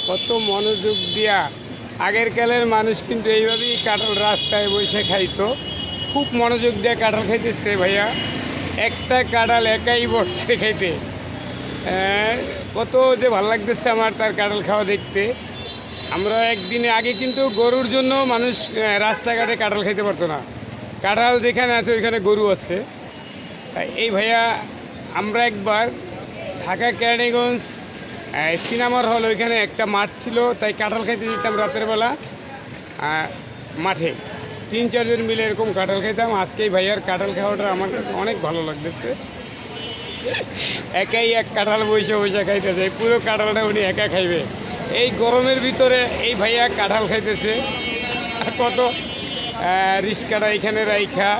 কত মনোযোগ দিয়া আগের কালের মানুষ কিন্তু এইভাবেই কাঁঠাল রাস্তায় বসে খাইতো। খুব মনোযোগ দিয়ে কাঁঠাল খাইতেছে ভাইয়া, একটা কাঁঠাল একাই বসছে খাইতে। কত যে ভালো লাগতেছে আমার তার কাঁঠাল খাওয়া দেখতে। আমরা একদিনে আগে কিন্তু গরুর জন্য মানুষ রাস্তাঘাটে কাঁঠাল খাইতে পারতো না। কাঁঠাল যেখানে আছে ওইখানে গরু আছে। এই ভাইয়া আমরা একবার ঢাকা কেরানীগঞ্জ সিনেমার হল ওইখানে একটা মাঠ ছিল, তাই কাঁঠাল খাইতে যেতাম রাতের বেলা মাঠে 3-4 জন মিলে এরকম কাঁঠাল খাইতাম। আজকে এই ভাইয়ার কাঁঠাল খাওয়াটা আমার কাছে অনেক ভালো লাগতেছে। একাই এক কাঁঠাল বসে বসে খাইতেছে, পুরো কাঁঠালটা উনি একা খাইবে। এই গরমের ভিতরে এই ভাইয়া কাঁঠাল খাইতেছে। কত রিক্সাটা এখানে রাইখা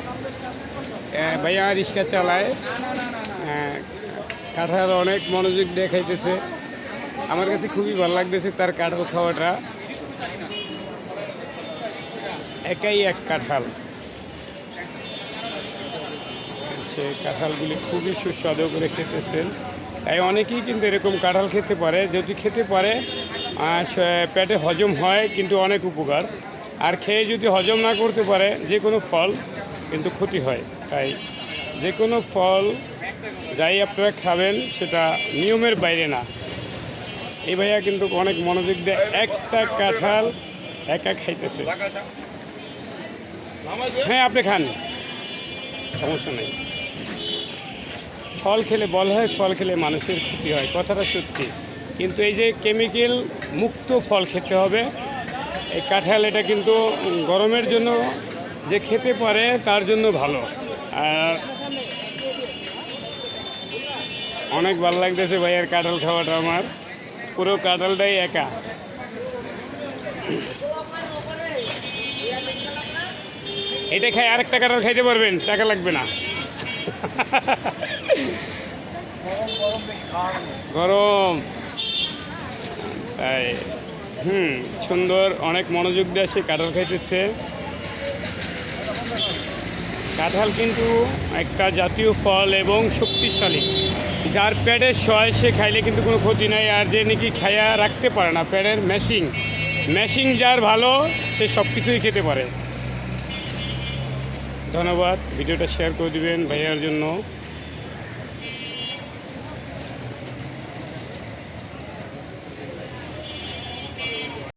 ভাইয়া রিক্সা চালায়, কাঁঠাল অনেক মনোযোগ দিয়ে খাইতেছে। আমার কাছে খুবই ভালো লাগতেছে তার কাঁঠাল খাওয়াটা। একাই এক কাঁঠাল, সে কাঁঠালগুলি খুবই সুস্বাদু করে খেতেছেন। তাই অনেকেই কিন্তু এরকম কাঁঠাল খেতে পারে, যদি খেতে পারে পেটে হজম হয় কিন্তু অনেক উপকার। আর খেয়ে যদি হজম না করতে পারে যে কোনো ফল কিন্তু ক্ষতি হয়। তাই যে কোনো ফল যাই আপনারা খাবেন সেটা নিয়মের বাইরে না। এই ভাইয়া কিন্তু অনেক মনোযোগ দিয়ে একটা কাঁঠাল একা খাইতেছে। হ্যাঁ আপনি খান, সমস্যা নেই। ফল খেলে বলা হয় ফল খেলে মানুষের ক্ষতি হয়, কথাটা সত্যি। কিন্তু এই যে কেমিক্যাল মুক্ত ফল খেতে হবে। এই কাঁঠাল এটা কিন্তু গরমের জন্য যে খেতে পারে তার জন্য ভালো। আর অনেক ভালো লাগতেছে ভাইয়ের কাঁঠাল খাওয়াটা আমার। পুরো কাঁঠালটাই একা। এটা খাই আরেকটা কাঁঠাল খাইতে পারবেন, টাকা লাগবে না। গরম তাই সুন্দর, অনেক মনোযোগ দিয়ে সে কাঁঠাল খাইতেছে। কাঁঠাল কিন্তু একটা জাতীয় ফল এবং শক্তিশালী। যার পেটের সয় সে খাইলে কিন্তু কোনো ক্ষতি নাই। আর যে নাকি খাইয়া রাখতে পারে না, পেটের ম্যাশিং যার ভালো সে সব কিছুই খেতে পারে। ধন্যবাদ, ভিডিওটা শেয়ার করে দিবেন ভাইয়ার জন্য।